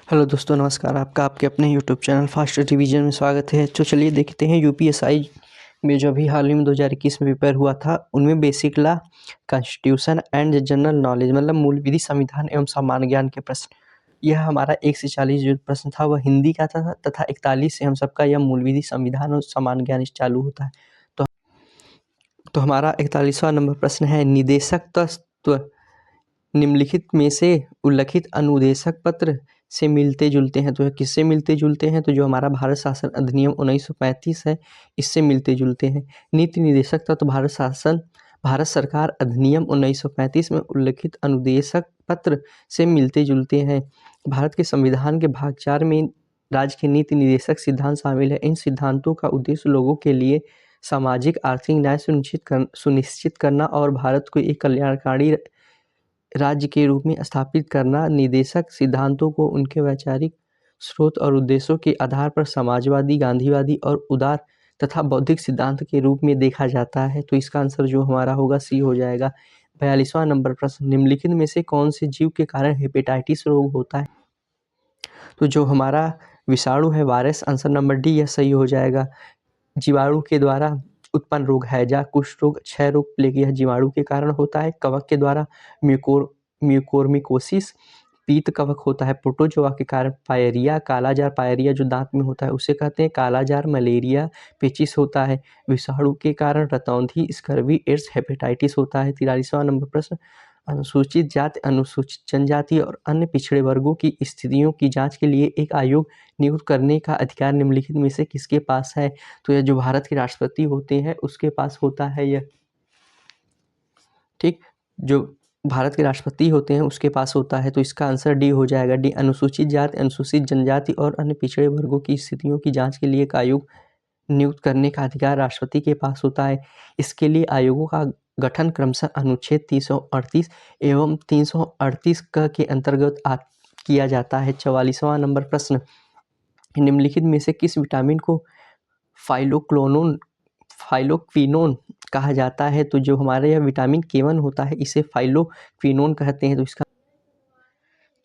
Hello दोस्तों, नमस्कार। आपका आपके अपने यूट्यूब चैनल फास्ट रिवीजन में स्वागत है। तो चलिए देखते हैं यूपीएसआई में जो अभी हाल ही में 2021 में पेपर हुआ था, उनमें basic law, constitution and general knowledge मतलब मूल विधि, संविधान एवं सामान्य ज्ञान के प्रश्न। यह हमारा 1 से 40 जो प्रश्न था वह हिंदी का था तथा 41 से हम सबका यह मूल विधि, संविधान और सामान्य ज्ञान चालू होता है। तो हमारा 41वां नंबर प्रश्न है, निदेशक तत्व निम्नलिखित में से उल्लिखित अनुदेशक पत्र से मिलते जुलते हैं। तो यह किससे मिलते जुलते हैं? तो जो हमारा भारत शासन अधिनियम 1935 है, इससे मिलते जुलते हैं। नीति निर्देशक तत्व भारत सरकार अधिनियम 1935 में उल्लिखित अनुदेशक पत्र से मिलते जुलते हैं। भारत के संविधान के भाग 4 में राज्य के नीति निर्देशक सिद्धांत शामिल है। इन सिद्धांतों का उद्देश्य लोगों के लिए सामाजिक आर्थिक न्याय सुनिश्चित करना और भारत को एक कल्याणकारी राज्य के रूप में स्थापित करना। निर्देशक सिद्धांतों को उनके वैचारिक स्रोत और उद्देश्यों के आधार पर समाजवादी, गांधीवादी और उदार तथा बौद्धिक सिद्धांत के रूप में देखा जाता है। तो इसका आंसर जो हमारा होगा सी हो जाएगा। 42वां नंबर प्रश्न, निम्नलिखित में से कौन से जीव के कारण हेपेटाइटिस रोग होता है? तो जो हमारा विषाणु है, वायरस, आंसर नंबर डी यह सही हो जाएगा। जीवाणु के द्वारा उत्पन्न रोग हैजा, कुष्ठ रोग, क्षय रोग, प्लेग यह जीवाणु के कारण होता है। कवक के द्वारा म्यूकोरमिकोसिस, पीत कवक होता है। प्रोटोजोआ के कारण पायरिया, कालाजार, पायरिया जो दांत में होता है उसे कहते हैं कालाजार। मलेरिया, पेचिस होता है। विषाणु के कारण रतौंधी, स्कर्वी, एड्स, हेपेटाइटिस होता है। 43वां नंबर प्रश्न, अनुसूचित जाति, अनुसूचित जनजाति और अन्य पिछड़े वर्गों की स्थितियों की जांच के लिए एक आयोग नियुक्त करने का अधिकार निम्नलिखित में से किसके पास है? तो यह जो भारत के राष्ट्रपति होते हैं उसके पास होता है यह। ठीक, जो भारत के राष्ट्रपति होते हैं उसके पास होता है। तो इसका आंसर डी हो जाएगा। डी, अनुसूचित जाति, अनुसूचित जनजाति और अन्य पिछड़े वर्गों की स्थितियों की जांच के लिए एक आयोग नियुक्त करने का अधिकार राष्ट्रपति के पास होता है। इसके लिए आयोगों का गठन क्रमशः अनुच्छेद 338 एवं 338 के अंतर्गत किया जाता है। 44वां नंबर प्रश्न, निम्नलिखित में से किस विटामिन को फाइलोक्विनोन कहा जाता है? तो जो हमारे यह विटामिन K1 होता है इसे फाइलोक्विनोन कहते हैं।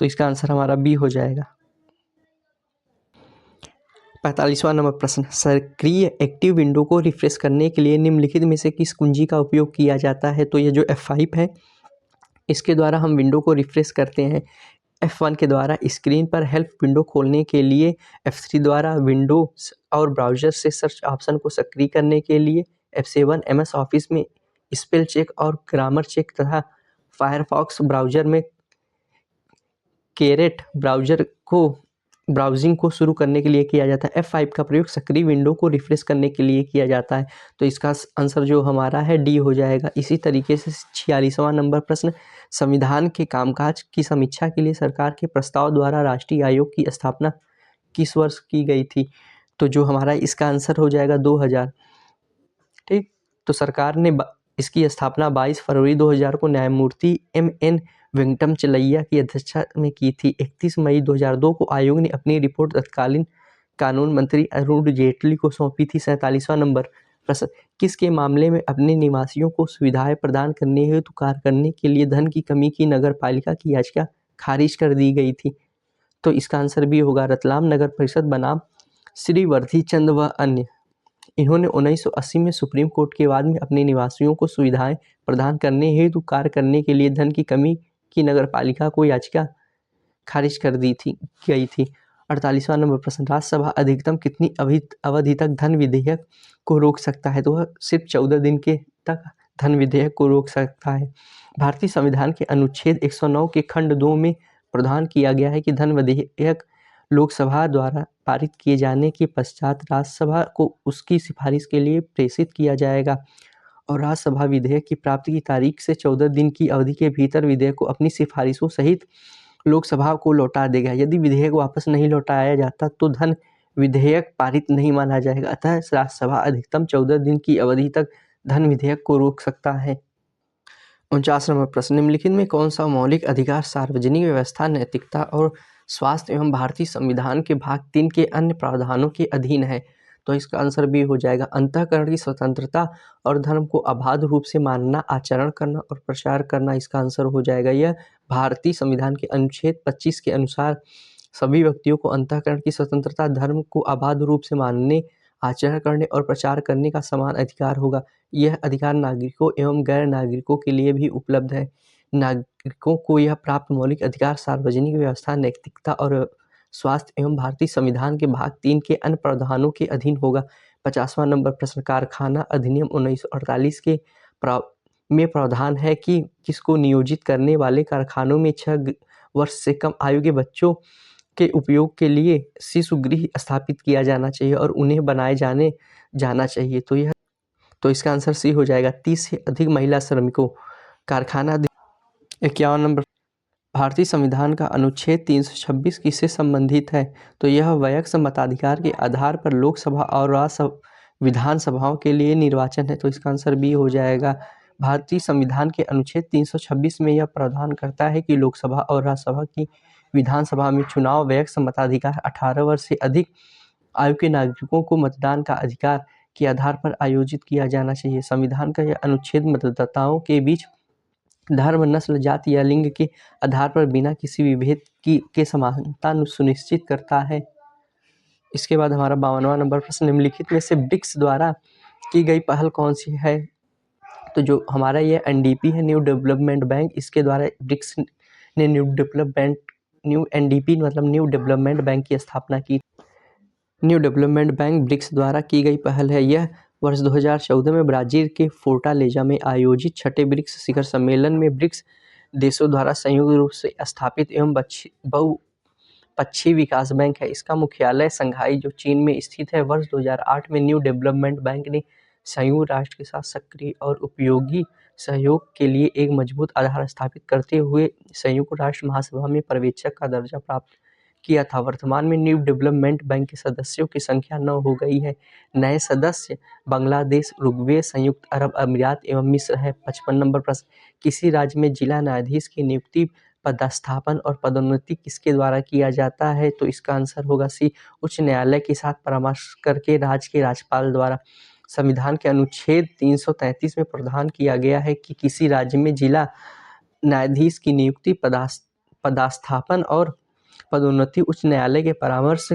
तो इसका आंसर हमारा बी हो जाएगा। 45वां नंबर प्रश्न, सक्रिय एक्टिव विंडो को रिफ्रेश करने के लिए निम्नलिखित में से किस कुंजी का उपयोग किया जाता है? तो ये जो F5 है इसके द्वारा हम विंडो को रिफ्रेश करते हैं। F1 के द्वारा स्क्रीन पर हेल्प विंडो खोलने के लिए, F3 द्वारा विंडोज और ब्राउज़र से सर्च ऑप्शन को सक्रिय करने के लिए, F7 MS ऑफिस में स्पेल चेक और ग्रामर चेक तथा फायरफॉक्स ब्राउज़र में कैरेट ब्राउजिंग को शुरू करने के लिए किया जाता है। F5 का प्रयोग सक्रिय विंडो को रिफ्रेश करने के लिए किया जाता है। तो इसका आंसर जो हमारा है डी हो जाएगा। इसी तरीके से 46वां नंबर प्रश्न, संविधान के कामकाज की समीक्षा के लिए सरकार के प्रस्ताव द्वारा राष्ट्रीय आयोग की स्थापना किस वर्ष की गई थी? तो जो हमारा इसका आंसर हो जाएगा 2000। ठीक, तो सरकार ने इसकी स्थापना 22 फरवरी 2000 को न्यायमूर्ति MN वेंकटचलैया की अध्यक्षता में की थी। 31 मई 2002 को आयोग ने अपनी रिपोर्ट तत्कालीन कानून मंत्री अरुण जेटली को सौंपी थी। 47वां नंबर प्रश्न, किसके मामले में अपने निवासियों को सुविधाएं प्रदान करने हेतु कार्य करने के लिए धन की कमी की नगर पालिका की याचिका खारिज कर दी गई थी? तो इसका आंसर भी होगा रतलाम नगर परिषद बनाम श्री वर्धी चंद व अन्य। इन्होंने 1980 में सुप्रीम कोर्ट के बाद में अपने निवासियों को सुविधाएं प्रदान करने हेतु कार्य करने के लिए धन की कमी की नगर पालिका को याचिका खारिज कर दी गई थी। 48वां नंबर प्रश्न, राज्यसभा अधिकतम कितनी अवधि तक धन विधेयक को रोक सकता है? तो वह सिर्फ 14 दिन के तक धन विधेयक को रोक सकता है। भारतीय संविधान के अनुच्छेद 109 के खंड 2 में प्रावधान किया गया है कि धन विधेयक लोकसभा द्वारा पारित किए जाने के पश्चात राज्यसभा को उसकी सिफारिश के लिए प्रेषित किया जाएगा और राज्यसभा विधेयक की प्राप्ति की तारीख से 14 दिन की अवधि के भीतर विधेयक को अपनी सिफारिशों सहित लोकसभा को लौटा देगा। यदि विधेयक वापस नहीं लौटाया जाता तो धन विधेयक पारित नहीं माना जाएगा। अतः राज्यसभा अधिकतम 14 दिन की अवधि तक धन विधेयक को रोक सकता है। 49 नंबर प्रश्न, निम्नलिखित में कौन सा मौलिक अधिकार सार्वजनिक व्यवस्था, नैतिकता और स्वास्थ्य एवं भारतीय संविधान के भाग 3 के अन्य प्रावधानों के अधीन है? तो इसका आंसर भी हो जाएगा अंतःकरण की स्वतंत्रता और धर्म को अबाध रूप से मानना, आचरण करना और प्रचार करना। इसका आंसर हो जाएगा यह भारतीय संविधान के अनुच्छेद 25 के अनुसार सभी व्यक्तियों को अंतःकरण की स्वतंत्रता, धर्म को अबाध रूप से मानने, आचरण करने और प्रचार करने का समान अधिकार होगा। यह अधिकार नागरिकों एवं गैर नागरिकों के लिए भी उपलब्ध है। नागरिकों को यह प्राप्त मौलिक अधिकार सार्वजनिक व्यवस्था, नैतिकता और स्वास्थ्य एवं भारतीय संविधान के भाग 3 के अन्य प्रावधानों के अधीन होगा। 50वां नंबर प्रश्न, कारखाना अधिनियम 1948 के प्रावधान है कि किसको नियोजित करने वाले कारखानों में 6 वर्ष से कम आयु के बच्चों के उपयोग के लिए शिशु गृह स्थापित किया जाना चाहिए और उन्हें बनाए जाना चाहिए। तो इसका आंसर सी हो जाएगा। 30 से अधिक महिला श्रमिकों। कारखाना 51 नंबर, भारतीय संविधान का अनुच्छेद 326 किससे संबंधित है? तो यह वयस्क मताधिकार के आधार पर लोकसभा और विधानसभाओं के लिए निर्वाचन है। तो इसका आंसर बी हो जाएगा। भारतीय संविधान के अनुच्छेद 326 में यह प्रावधान करता है कि लोकसभा और राज्यसभा की विधानसभा में चुनाव वयस्क मताधिकार 18 वर्ष से अधिक आयु के नागरिकों को मतदान का अधिकार के आधार पर आयोजित किया जाना चाहिए। संविधान का यह अनुच्छेद मतदाताओं के बीच धर्म, नस्ल, जाति या लिंग के आधार पर बिना किसी विभेद के समानता सुनिश्चित करता है। इसके बाद हमारा 52वां नंबर प्रश्न, निम्नलिखित में से ब्रिक्स द्वारा की गई पहल कौन सी है? तो जो हमारा ये एनडीपी है, न्यू डेवलपमेंट बैंक, इसके द्वारा ब्रिक्स ने न्यू एनडीपी मतलब न्यू डेवलपमेंट बैंक की स्थापना की। न्यू डेवलपमेंट बैंक ब्रिक्स द्वारा की गई पहल है। यह वर्ष 2014 में ब्राजील के फोर्टालेजा में आयोजित छठे ब्रिक्स शिखर सम्मेलन में ब्रिक्स देशों द्वारा संयुक्त रूप से स्थापित एवं बहुपक्षीय विकास बैंक है। इसका मुख्यालय शंघाई जो चीन में स्थित है। वर्ष 2008 में न्यू डेवलपमेंट बैंक ने संयुक्त राष्ट्र के साथ सक्रिय और उपयोगी सहयोग के लिए एक मजबूत आधार स्थापित करते हुए संयुक्त राष्ट्र महासभा में पर्यवेक्षक का दर्जा प्राप्त किया था। वर्तमान में न्यू डेवलपमेंट बैंक के सदस्यों की संख्या 9 हो गई है। नए सदस्य बांग्लादेश, उरुग्वे, संयुक्त अरब अमीरात एवं मिस्र है। 55 नंबर प्रश्न, किसी राज्य में जिला न्यायाधीश की नियुक्ति, पदस्थापन और पदोन्नति किसके द्वारा किया जाता है? तो इसका आंसर होगा सी, उच्च न्यायालय के साथ परामर्श करके राज्य के राज्यपाल द्वारा। संविधान के अनुच्छेद 333 में प्रावधान किया गया है कि किसी राज्य में जिला न्यायाधीश की नियुक्ति, पदस्थापन और पदोन्नति उच्च न्यायालय के परामर्श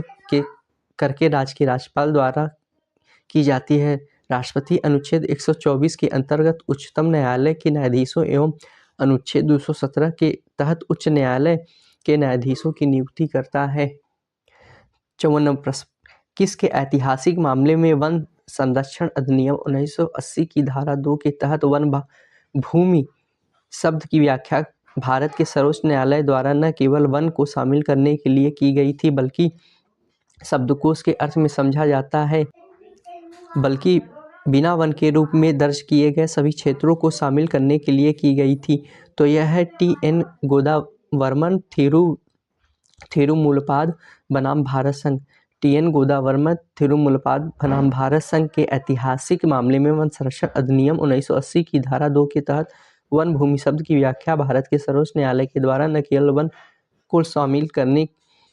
करके राज्य के राज्यपाल द्वारा की जाती है। राष्ट्रपति अनुच्छेद 124 के अंतर्गत उच्चतम न्यायालय के न्यायाधीशों एवं अनुच्छेद 217 के तहत उच्च न्यायालय के न्यायाधीशों की नियुक्ति करता है। 54 प्रश्न, किसके ऐतिहासिक मामले में वन संरक्षण अधिनियम 1980 की धारा 2 के तहत वन भूमि शब्द की व्याख्या भारत के सर्वोच्च न्यायालय द्वारा न केवल वन को शामिल करने के लिए की गई थी बल्कि शब्दकोश के अर्थ में समझा जाता है, बल्कि बिना वन के रूप में दर्ज किए गए सभी क्षेत्रों को शामिल करने के लिए की गई थी। तो यह है टी.एन. गोदावर्मन थिरुमुलपाद बनाम भारत संघ। टी.एन. गोदावर्मन थिरुमुलपाद बनाम भारत संघ के ऐतिहासिक मामले में वन संरक्षण अधिनियम 1980 की धारा 2 के तहत वन भूमि शब्द की व्याख्या भारत के सर्वोच्च न्यायालय के द्वारा न केवल वन को शामिल करने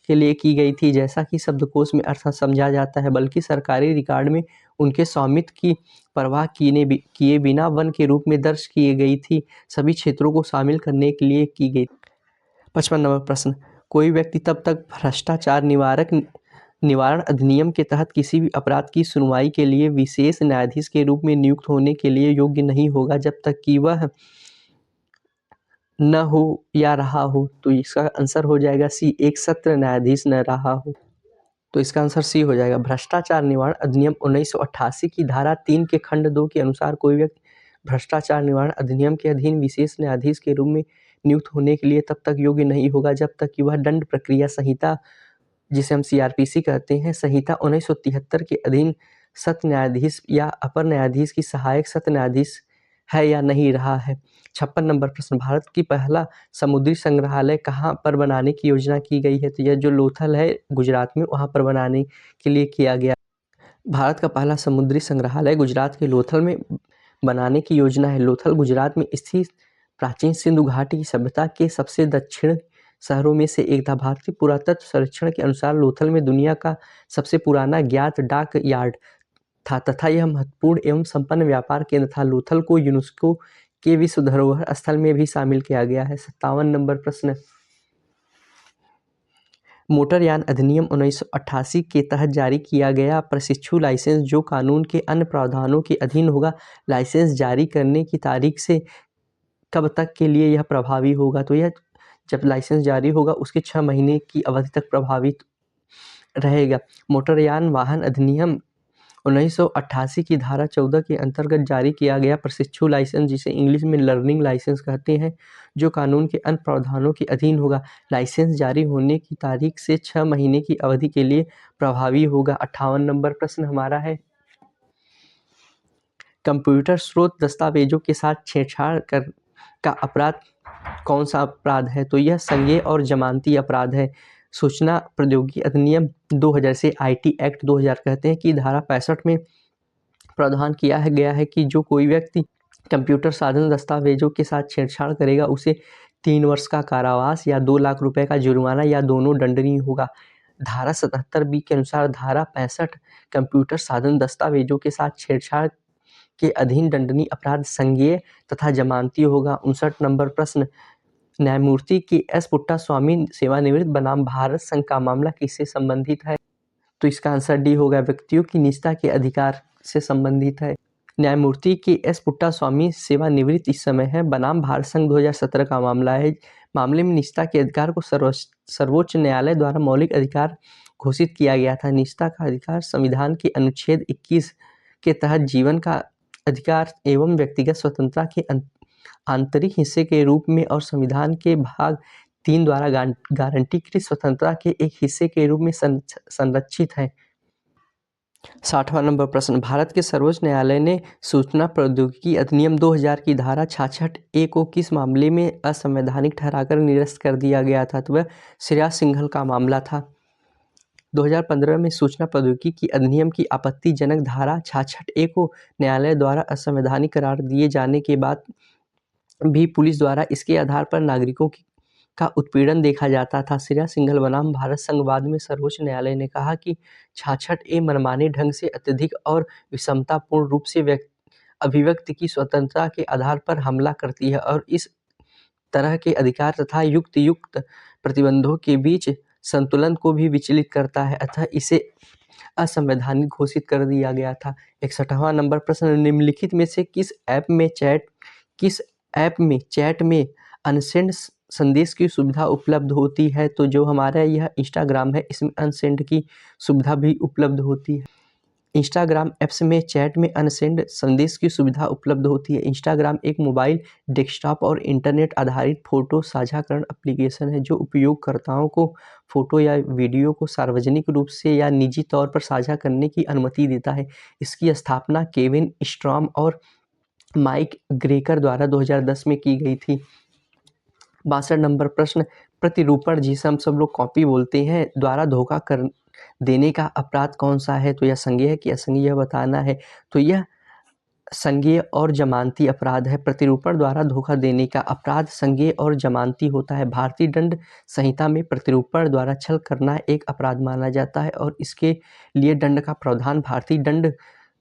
के लिए की गई थी जैसा कि शब्दकोश में अर्थ समझा जाता है, बल्कि सरकारी रिकॉर्ड में उनके स्वामित्व की परवाह किए बिना वन के रूप में दर्ज किए गई थी सभी क्षेत्रों को शामिल करने के लिए की गई। 55 नंबर प्रश्न, कोई व्यक्ति तब तक भ्रष्टाचार निवारण अधिनियम के तहत किसी भी अपराध की सुनवाई के लिए विशेष न्यायाधीश के रूप में नियुक्त होने के लिए योग्य नहीं होगा जब तक कि वह न हो या रहा हो। तो इसका आंसर हो जाएगा सी, एक सत्र न्यायाधीश न रहा हो। तो इसका आंसर सी हो जाएगा। भ्रष्टाचार निवारण अधिनियम 1988 की धारा 3 के खंड 2 के अनुसार कोई व्यक्ति भ्रष्टाचार निवारण अधिनियम के अधीन विशेष न्यायाधीश के रूप में नियुक्त होने के लिए तब तक योग्य नहीं होगा जब तक कि वह दंड प्रक्रिया संहिता, जिसे हम सीआरपीसी कहते हैं, संहिता 1973 के अधीन सत्र न्यायाधीश या अपर न्यायाधीश की सहायक सत्र न्यायाधीश है या नहीं रहा है। 56 नंबर प्रश्न, भारत की पहला समुद्री संग्रहालय कहाँ पर बनाने की योजना की गई है? तो यह जो लोथल है गुजरात में, वहाँ पर बनाने के लिए किया गया। भारत का पहला समुद्री संग्रहालय गुजरात के लोथल में बनाने की योजना है। लोथल गुजरात में स्थित प्राचीन सिंधु घाटी की सभ्यता के सबसे दक्षिण शहरों में से एक था। भारतीय पुरातत्व सर्वेक्षण के अनुसार लोथल में दुनिया का सबसे पुराना ज्ञात डाक यार्ड था तथा यह महत्वपूर्ण एवं संपन्न व्यापार केंद्र था। लोथल को यूनेस्को के विश्व धरोहर स्थल में भी शामिल किया गया है। 57 नंबर प्रश्न, मोटरयान अधिनियम 1988 के तहत जारी किया गया प्रशिक्षु लाइसेंस जो कानून के अन्य प्रावधानों के अधीन होगा, लाइसेंस जारी करने की तारीख से कब तक के लिए यह प्रभावी होगा? तो यह जब लाइसेंस जारी होगा उसके 6 महीने की अवधि तक प्रभावित रहेगा। मोटरयान वाहन अधिनियम 1988 की धारा 14 के अंतर्गत जारी किया गया प्रशिक्षु लाइसेंस, जिसे इंग्लिश में लर्निंग लाइसेंस कहते हैं, जो कानून के अन्य प्रावधानों के अधीन होगा, लाइसेंस जारी होने की तारीख से 6 महीने की अवधि के लिए प्रभावी होगा। 58 नंबर प्रश्न हमारा है, कंप्यूटर स्रोत दस्तावेजों के साथ छेड़छाड़ का अपराध कौन सा अपराध है? तो यह संज्ञेय और जमानती अपराध है। सूचना प्रौद्योगिकी अधिनियम 2000 से आईटी एक्ट 2000 कहते हैं कि धारा 65 में प्रावधान किया गया है कि जो कोई व्यक्ति कंप्यूटर साधन दस्तावेजों के साथ छेड़छाड़ करेगा उसे 3 वर्ष का कारावास या 2 लाख रुपए का जुर्माना या दोनों दंडनीय होगा। धारा 77B के अनुसार धारा 65 कंप्यूटर साधन दस्तावेजों के साथ छेड़छाड़ के अधीन दंडनीय अपराध संज्ञेय तथा जमानती होगा। 59 नंबर प्रश्न, न्यायमूर्ति के एस पुट्टास्वामी सेवानिवृत्त बनाम भारत संघ का मामला किससे संबंधित है? तो इसका आंसर डी होगा, व्यक्तियों की निजता के अधिकार से संबंधित है। न्यायमूर्ति के एस पुट्टास्वामी सेवानिवृत्त इस समय है, बनाम भारत संघ 2017 का मामला है। मामले में निजता के अधिकार को सर्वोच्च न्यायालय द्वारा मौलिक अधिकार घोषित किया गया था। निजता का अधिकार संविधान के अनुच्छेद 21 के तहत जीवन का अधिकार एवं व्यक्तिगत स्वतंत्रता के आंतरिक हिस्से के रूप में और संविधान के भाग 3 द्वारा गारंटीकृत स्वतंत्रता के एक हिस्से के रूप में संरक्षित है। 60वां नंबर प्रश्न, भारत के सर्वोच्च न्यायालय ने सूचना प्रौद्योगिकी अधिनियम 2000 की धारा 66A को किस मामले में असंवैधानिक ठहराकर निरस्त कर दिया गया था? तो वह श्रेया सिंघल का मामला था। 2015 में सूचना प्रौद्योगिकी की अधिनियम की आपत्तिजनक धारा 66A को न्यायालय द्वारा असंवैधानिक करार दिए जाने के बाद भी पुलिस द्वारा इसके आधार पर नागरिकों का उत्पीड़न देखा जाता था। श्रेया सिंघल बनाम भारत संघ वाद में सर्वोच्च न्यायालय ने कहा कि 66A मनमाने ढंग से अत्यधिक और विषमतापूर्ण रूप से अभिव्यक्ति की स्वतंत्रता के आधार पर हमला करती है और इस तरह के अधिकार तथा युक्त प्रतिबंधों के बीच संतुलन को भी विचलित करता है, अतः इसे असंवैधानिक घोषित कर दिया गया था। 61वां नंबर प्रश्न, निम्नलिखित में से किस ऐप में चैट में अनसेंड संदेश की सुविधा उपलब्ध होती है? तो जो हमारा यह इंस्टाग्राम है, इसमें अनसेंड की सुविधा भी उपलब्ध होती है। इंस्टाग्राम ऐप्स में चैट में अनसेंड संदेश की सुविधा उपलब्ध होती है। इंस्टाग्राम एक मोबाइल, डेस्कटॉप और इंटरनेट आधारित फोटो साझाकरण एप्लीकेशन है जो उपयोगकर्ताओं को फोटो या वीडियो को सार्वजनिक रूप से या निजी तौर पर साझा करने की अनुमति देता है। इसकी स्थापना केविन स्ट्रॉम और माइक ग्रेकर द्वारा 2010 में की गई थी। 62 नंबर प्रश्न, प्रतिरूपण, जिसे हम सब लोग कॉपी बोलते हैं, द्वारा धोखा कर देने का अपराध कौन सा है? तो यह संज्ञेय है कि असंज्ञेय, यह बताना है। तो यह संज्ञेय और जमानती अपराध है। प्रतिरूपण द्वारा धोखा देने का अपराध संज्ञेय और जमानती होता है। भारतीय दंड संहिता में प्रतिरूपण द्वारा छल करना एक अपराध माना जाता है और इसके लिए दंड का प्रावधान भारतीय दंड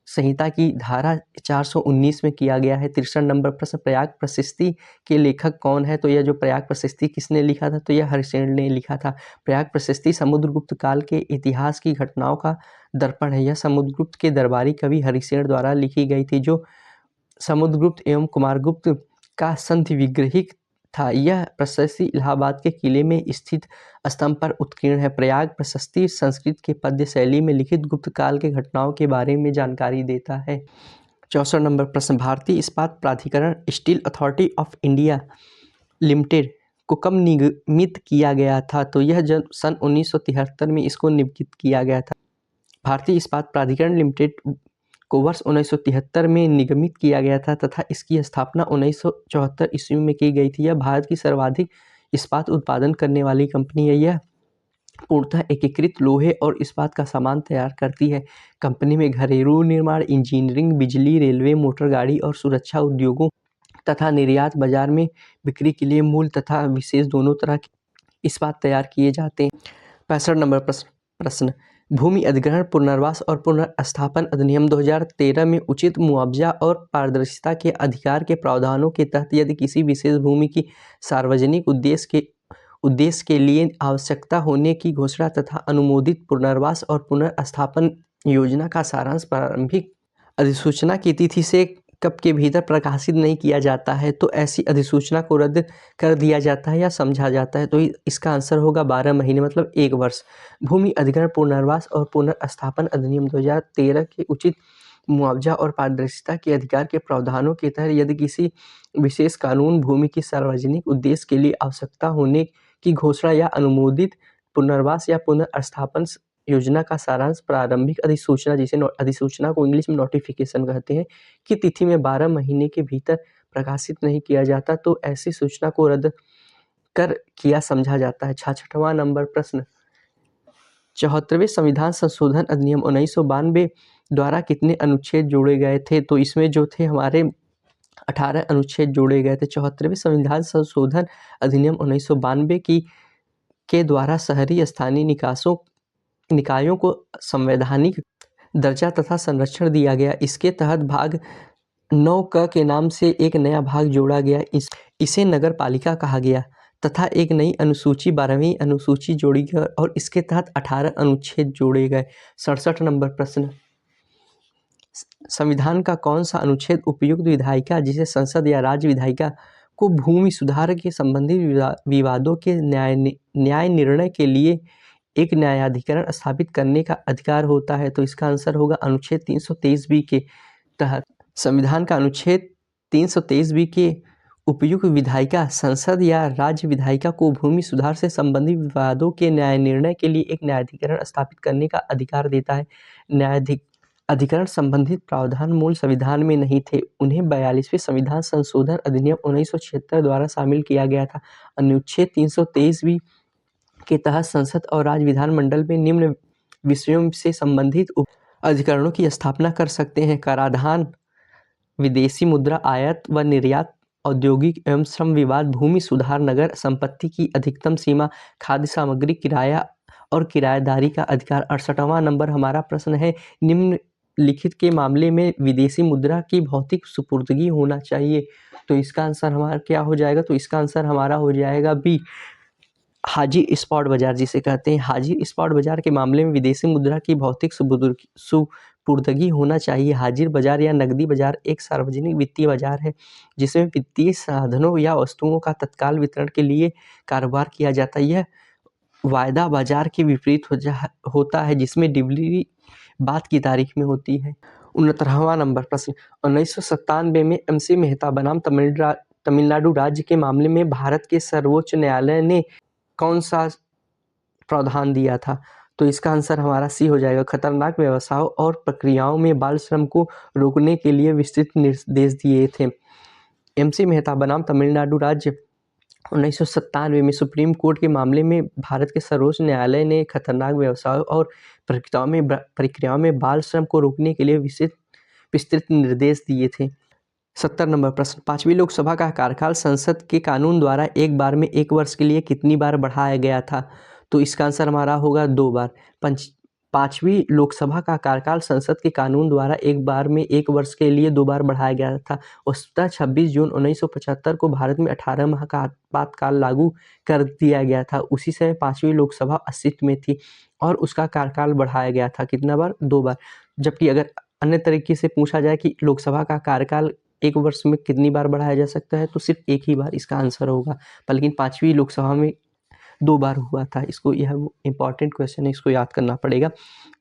संहिता की धारा 419 में किया गया है। 63 नंबर प्रश्न, प्रयाग प्रशस्ति के लेखक कौन है? तो यह जो प्रयाग प्रशस्ति किसने लिखा था? तो यह हरिश्चंद्र ने लिखा था। प्रयाग प्रशस्ति समुद्रगुप्त काल के इतिहास की घटनाओं का दर्पण है। यह समुद्रगुप्त के दरबारी कवि हरिश्चंद्र द्वारा लिखी गई थी, जो समुद्रगुप्त एवं कुमारगुप्त का संधि विग्रहिक था। यह प्रशस्ति इलाहाबाद के किले में स्थित स्तंभ पर उत्कीर्ण है। प्रयाग प्रशस्ति संस्कृत के पद्य शैली में लिखित गुप्त काल के घटनाओं के बारे में जानकारी देता है। 64 नंबर प्रश्न, भारतीय इस्पात प्राधिकरण steel authority of India limited को कब निगमित किया गया था? तो यह सन 1973 में इसको निगमित किया गया था। भारतीय इस्पात प्राधिकरण लिमिटेड को वर्ष 1973 में निगमित किया गया था तथा इसकी स्थापना 1974 ईस्वी में की गई थी। यह भारत की सर्वाधिक इस्पात उत्पादन करने वाली कंपनी है। यह पूर्णतः एकीकृत लोहे और इस्पात का सामान तैयार करती है। कंपनी में घरेलू निर्माण, इंजीनियरिंग, बिजली, रेलवे, मोटर गाड़ी और सुरक्षा उद्योगों तथा निर्यात बाजार में बिक्री के लिए मूल तथा विशेष दोनों तरह के इस्पात तैयार किए जाते हैं। 65 नंबर प्रश्न, भूमि अधिग्रहण, पुनर्वास और पुनर्स्थापन अधिनियम 2013 में उचित मुआवजा और पारदर्शिता के अधिकार के प्रावधानों के तहत यदि किसी विशेष भूमि की सार्वजनिक उद्देश्य के उद्देश्य के लिए आवश्यकता होने की घोषणा तथा अनुमोदित पुनर्वास और पुनर्स्थापन योजना का सारांश प्रारंभिक अधिसूचना की तिथि से कब के भीतर प्रकाशित नहीं किया जाता है तो ऐसी अधिसूचना को रद्द कर दिया जाता है या समझा जाता है। तो इसका आंसर होगा 12 महीने मतलब 1 वर्ष। भूमि अधिग्रहण पुनर्वास और पुनर्स्थापन अधिनियम 2013 के उचित मुआवजा और पारदर्शिता के अधिकार के प्रावधानों के तहत यदि किसी विशेष कानून भूमि की सार्वजनिक उद्देश्य के लिए आवश्यकता होने की घोषणा या अनुमोदित पुनर्वास या पुनर्स्थापन योजना का सारांश प्रारंभिक अधिसूचना, जिसे अधिसूचना को इंग्लिश में नोटिफिकेशन कहते हैं, की तिथि में 12 महीने के भीतर प्रकाशित नहीं किया जाता तो ऐसी सूचना को रद्द कर किया समझा जाता है। 66वां नंबर प्रश्न, 74वें संविधान संशोधन अधिनियम 1992 द्वारा कितने अनुच्छेद जोड़े गए थे? तो इसमें जो थे हमारे 18 अनुच्छेद जोड़े गए थे। 74वें संविधान संशोधन अधिनियम 1992 के द्वारा शहरी स्थानीय निकायों को संवैधानिक दर्जा तथा संरक्षण दिया गया। इसके तहत भाग 9 क के नाम से एक नया भाग जोड़ा गया, इसे नगर पालिका कहा गया तथा एक नई अनुसूची 12वीं अनुसूची जोड़ी गई और इसके तहत 18 अनुच्छेद जोड़े गए। 67 नंबर प्रश्न, संविधान का कौन सा अनुच्छेद उपयुक्त विधायिका जिसे संसद या राज्य विधायिका को भूमि सुधार के संबंधित विवादों के न्याय निर्णय के लिए एक न्यायाधिकरण स्थापित करने का अधिकार होता है? तो इसका आंसर होगा अनुच्छेद 323B के तहत। संविधान का अनुच्छेद 323B के उपयुक्त विधायिका संसद या राज्य विधायिका को भूमि सुधार से संबंधित विवादों के न्याय निर्णय के लिए एक न्यायाधिकरण स्थापित करने का अधिकार देता है। न्यायाधिकरण संबंधित प्रावधान मूल संविधान में नहीं थे, उन्हें 42वें संविधान संशोधन अधिनियम 1976 द्वारा शामिल किया गया था। अनुच्छेद 323B के तहत संसद और राज्य विधानमंडल में निम्न विषयों से संबंधित अधिकरणों की स्थापना कर सकते हैं: कराधान, विदेशी मुद्रा आयात व निर्यात, औद्योगिक एवं श्रम विवाद, भूमि सुधार, नगर संपत्ति की अधिकतम सीमा, खाद्य सामग्री किराया और किराएदारी का अधिकार। 68वां नंबर हमारा प्रश्न है, निम्नलिखित के मामले में विदेशी मुद्रा की भौतिक सुपुर्दगी होना चाहिए। तो इसका आंसर हमारा क्या हो जाएगा? तो इसका आंसर हमारा हो जाएगा बी, हाजिर स्पॉट बाजार जिसे कहते हैं। हाजिर स्पॉट बाजार के मामले में विदेशी मुद्रा की भौतिक सुपुर्दगी होना चाहिए। हाजिर बाजार या नकदी बाजार एक सार्वजनिक वित्तीय बाजार है जिसमें वित्तीय साधनों या वस्तुओं का तत्काल वितरण के लिए कारोबार किया जाता है। यह वायदा बाजार के विपरीत होता है जिसमें डिलीवरी बाद की तारीख में होती है। 69वां नंबर प्रश्न, 1997 में MC मेहता बनाम तमिलनाडु राज्य के मामले में भारत के सर्वोच्च न्यायालय ने कौन सा प्रावधान दिया था? तो इसका आंसर हमारा सी हो जाएगा, खतरनाक व्यवसायों और प्रक्रियाओं में बाल श्रम को रोकने के लिए विस्तृत निर्देश दिए थे। MC मेहता बनाम तमिलनाडु राज्य 1997 में सुप्रीम कोर्ट के मामले में भारत के सर्वोच्च न्यायालय ने खतरनाक व्यवसायों और प्रक्रियाओं में बाल श्रम को रोकने के लिए विस्तृत निर्देश दिए थे। 70 नंबर प्रश्न, 5वीं लोकसभा का कार्यकाल संसद के कानून द्वारा एक बार में 1 वर्ष के लिए कितनी बार बढ़ाया गया था? तो इसका आंसर हमारा होगा 2 बार। 5वीं लोकसभा का कार्यकाल संसद के कानून द्वारा एक बार में 1 वर्ष के लिए 2 बार बढ़ाया गया था। वस्तुतः 26 जून 1975 को भारत में 18 माह का आपातकाल लागू कर दिया गया था। उसी समय 5वीं लोकसभा अस्तित्व में थी और उसका कार्यकाल बढ़ाया गया था कितना बार? 2 बार। जबकि अगर अन्य तरीके से पूछा जाए कि लोकसभा का कार्यकाल 1 वर्ष में कितनी बार बढ़ाया जा सकता है, तो सिर्फ 1 ही बार इसका आंसर होगा। लेकिन 5वीं लोकसभा में 2 बार हुआ था। इसको, यह इंपॉर्टेंट क्वेश्चन है, इसको याद करना पड़ेगा।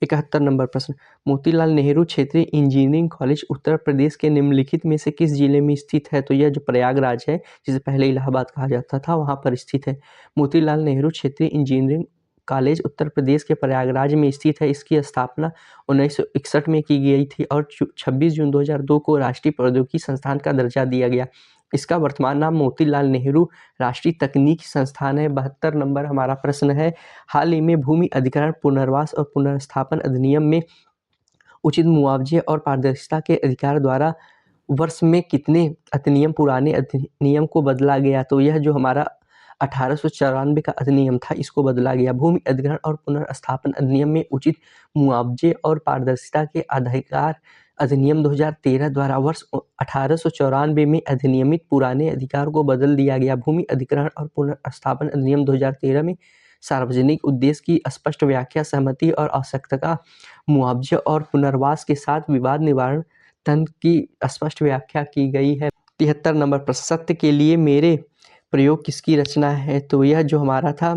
71 नंबर प्रश्न, मोतीलाल नेहरू क्षेत्रीय इंजीनियरिंग कॉलेज उत्तर प्रदेश के निम्नलिखित में से किस जिले में स्थित है? तो यह जो प्रयागराज है, जिसे पहले इलाहाबाद कहा जाता था, वहाँ पर स्थित है। मोतीलाल नेहरू क्षेत्रीय इंजीनियरिंग कॉलेज उत्तर प्रदेश के प्रयागराज में स्थित है। इसकी स्थापना 1961 में की गई थी और 26 जून 2002 को राष्ट्रीय प्रौद्योगिकी संस्थान का दर्जा दिया गया। इसका वर्तमान नाम मोतीलाल नेहरू राष्ट्रीय तकनीकी संस्थान है। 72 नंबर हमारा प्रश्न है, हाल ही में भूमि अधिग्रहण पुनर्वास और पुनर्स्थापन अधिनियम में उचित मुआवजे और पारदर्शिता के अधिकार द्वारा वर्ष में कितने अधिनियम पुराने अधिनियम को बदला गया? तो यह जो हमारा 1894 का अधिनियम था, इसको बदला गया। भूमि अधिग्रहण और पुनर्स्थापन अधिनियम में उचित मुआवजे और पारदर्शिता के अधिनियम 2013 द्वारा वर्ष 1894 में अधिनियमित पुराने अधिकार को बदल दिया गया। भूमि अधिग्रहण और पुनर्स्थापन अधिनियम 2013 में सार्वजनिक उद्देश्य की स्पष्ट व्याख्या, सहमति और आवश्यकता का मुआवजे और पुनर्वास के साथ विवाद निवारण तंत्र की स्पष्ट व्याख्या की गई है। 73 नंबर प्रश्न, सत्य के लिए मेरे प्रयोग किसकी रचना है? तो यह जो हमारा था,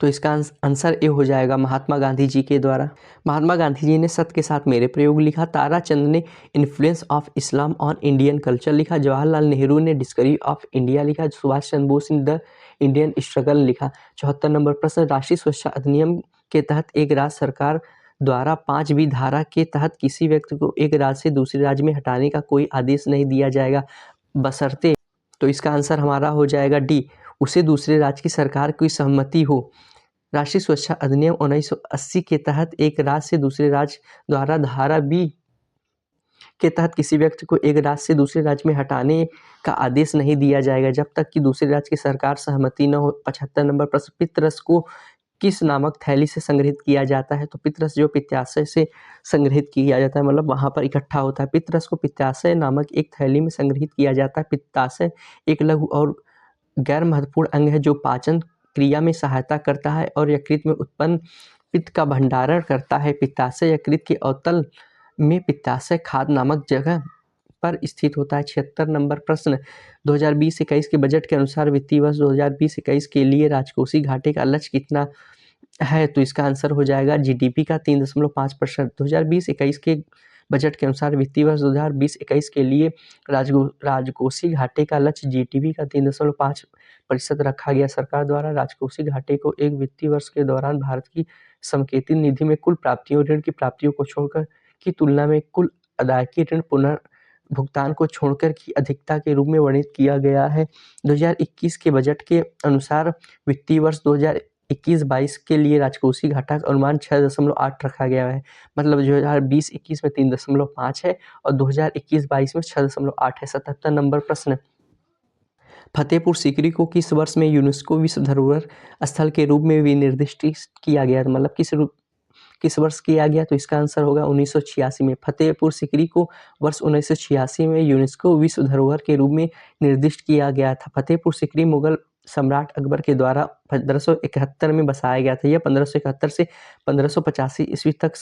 तो इसका आंसर ए हो जाएगा महात्मा गांधी जी के द्वारा। महात्मा गांधी जी ने सत्य के साथ मेरे प्रयोग लिखा। ताराचंद ने influence of Islam on Indian culture लिखा। जवाहरलाल नेहरू ने डिस्कवरी ऑफ इंडिया लिखा। सुभाष चंद्र बोस ने द इंडियन स्ट्रगल लिखा। 74 नंबर प्रश्न, राष्ट्रीय सुरक्षा अधिनियम के तहत एक राज्य सरकार द्वारा 5वीं धारा के तहत किसी व्यक्ति को एक राज्य से दूसरे राज्य में हटाने का कोई आदेश नहीं दिया जाएगा बशर्ते, तो इसका आंसर हमारा हो जाएगा डी, उसे दूसरे राज्य की सरकार की सहमति हो। राष्ट्रीय सुरक्षा अधिनियम 1980 के तहत एक राज्य से दूसरे राज्य द्वारा धारा बी के तहत किसी व्यक्ति को एक राज्य से दूसरे राज्य में हटाने का आदेश नहीं दिया जाएगा जब तक कि दूसरे राज्य की सरकार सहमति न हो। 75 नंबर प्रश्न, पितरस को किस नामक थैली से संग्रहित किया जाता है? तो पितरस जो पित्ताशय से संग्रहित किया जाता है, मतलब वहाँ पर इकट्ठा होता है। पितरस को पित्ताशय नामक एक थैली में संग्रहित किया जाता है। पित्ताशय एक लघु और गैर महत्वपूर्ण अंग है जो पाचन क्रिया में सहायता करता है और यकृत में उत्पन्न पित्त का भंडारण करता है। पित्ताशय यकृत के अवतल में पित्ताशय खाद नामक जगह पर स्थित होता है। 76 नंबर प्रश्न, 2020-21 के बजट के अनुसार वित्तीय वर्ष 2020-21 के लिए राजकोषीय घाटे का लक्ष्य कितना है? तो इसका आंसर हो जाएगा जीडीपी का 3.5%। 2020-21 के बजट के अनुसार वित्तीय वर्ष 2020-21 के लिए राजकोषीय घाटे का लक्ष्य जीडीपी का 3.5% रखा गया। सरकार द्वारा राजकोषीय घाटे को एक वित्तीय वर्ष के दौरान भारत की समेकित निधि में कुल प्राप्तियों, ऋण की प्राप्तियों को छोड़कर की तुलना में कुल अदायगी, ऋण पुनर्भुगतान को छोड़कर की अधिकता के रूप में वर्णित किया गया है। 2021 के बजट के अनुसार वित्तीय वर्ष 2021-22 के लिए राजकोषीय घाटा का अनुमान 6.8 रखा गया है। मतलब 2020-21 में 3.5 है और 2021-22 में 6.8 है। 77 नंबर प्रश्न, फतेहपुर सीकरी को किस वर्ष में यूनेस्को विश्व धरोहर स्थल के रूप में विनिर्दिष्ट किया गया? मतलब किस वर्ष किया गया? तो इसका आंसर होगा 1986 में। फतेहपुर सीकरी को वर्ष 1986 में यूनेस्को विश्व धरोहर के रूप में निर्दिष्ट किया गया था। फतेहपुर सीकरी मुगल सम्राट अकबर के द्वारा 1571 में बसाया गया था। यह 1571 से 1585 ईस्वी तक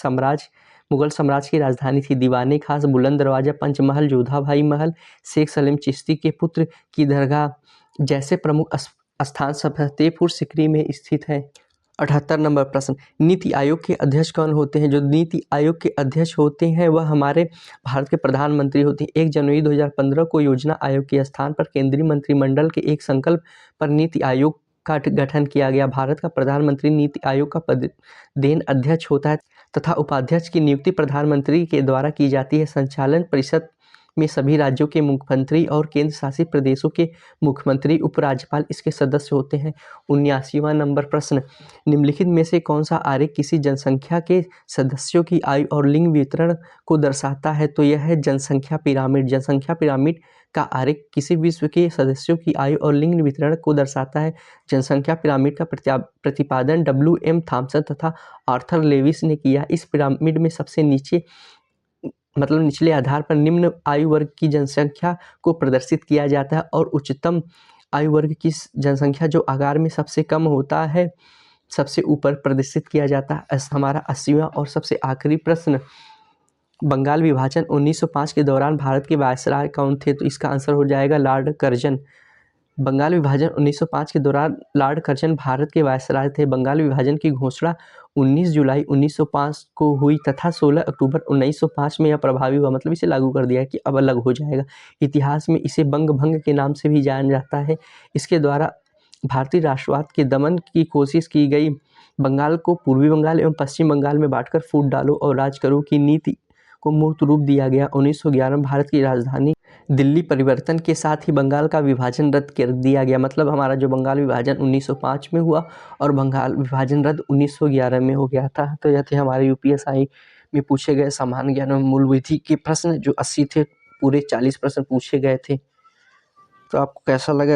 मुगल साम्राज्य की राजधानी थी। दीवाने खास, बुलंद दरवाजा, पंचमहल, जोधा भाई महल, शेख सलीम चिश्ती के पुत्र की दरगाह जैसे प्रमुख स्थान फतेहपुर सीकरी में स्थित है। 78 नंबर प्रश्न, नीति आयोग के अध्यक्ष कौन होते हैं? जो नीति आयोग के अध्यक्ष होते हैं वह हमारे भारत के प्रधानमंत्री होते हैं। 1 जनवरी 2015 को योजना आयोग के स्थान पर केंद्रीय मंत्रिमंडल के एक संकल्प पर नीति आयोग का गठन किया गया। भारत का प्रधानमंत्री नीति आयोग का पदेन अध्यक्ष होता है तथा उपाध्यक्ष की नियुक्ति प्रधानमंत्री के द्वारा की जाती है। संचालन परिषद में सभी राज्यों के मुख्यमंत्री और केंद्र शासित प्रदेशों के मुख्यमंत्री, उपराज्यपाल इसके सदस्य होते हैं। 79वां नंबर प्रश्न, निम्नलिखित में से कौन सा आरेख किसी जनसंख्या के सदस्यों की आयु और लिंग वितरण को दर्शाता है? तो यह है जनसंख्या पिरामिड। जनसंख्या पिरामिड का आरेख किसी विश्व के सदस्यों की आयु और लिंग वितरण को दर्शाता है। जनसंख्या पिरामिड का प्रतिपादन WM थॉमसन तथा आर्थर लेविस ने किया। इस पिरामिड में सबसे नीचे मतलब निचले आधार पर निम्न आयु वर्ग की जनसंख्या को प्रदर्शित किया जाता है और उच्चतम आयु वर्ग की जनसंख्या जो आकार में सबसे कम होता है सबसे ऊपर प्रदर्शित किया जाता है। हमारा 80वां और सबसे आखिरी प्रश्न, बंगाल विभाजन 1905 के दौरान भारत के वायसराय कौन थे? तो इसका आंसर हो जाएगा लॉर्ड कर्जन। बंगाल विभाजन 1905 के दौरान लॉर्ड कर्जन भारत के वायसराय थे। बंगाल विभाजन की घोषणा 19 जुलाई 1905 को हुई तथा 16 अक्टूबर 1905 में यह प्रभावी हुआ, मतलब इसे लागू कर दिया कि अब अलग हो जाएगा। इतिहास में इसे बंग भंग के नाम से भी जाना जाता है। इसके द्वारा भारतीय राष्ट्रवाद के दमन की कोशिश की गई। बंगाल को पूर्वी बंगाल एवं पश्चिम बंगाल में बांटकर फूट डालो और राज करो की नीति को मूर्त रूप दिया गया। 1911 में भारत की राजधानी दिल्ली परिवर्तन के साथ ही बंगाल का विभाजन रद्द कर दिया गया। मतलब हमारा जो बंगाल विभाजन 1905 में हुआ और बंगाल विभाजन रद्द 1911 में हो गया था। तो यह थे हमारे यूपीएससी में पूछे गए सामान्य ज्ञान और मूल विधि के प्रश्न, जो 80 थे, पूरे 40 प्रश्न पूछे गए थे। तो आपको कैसा लगा?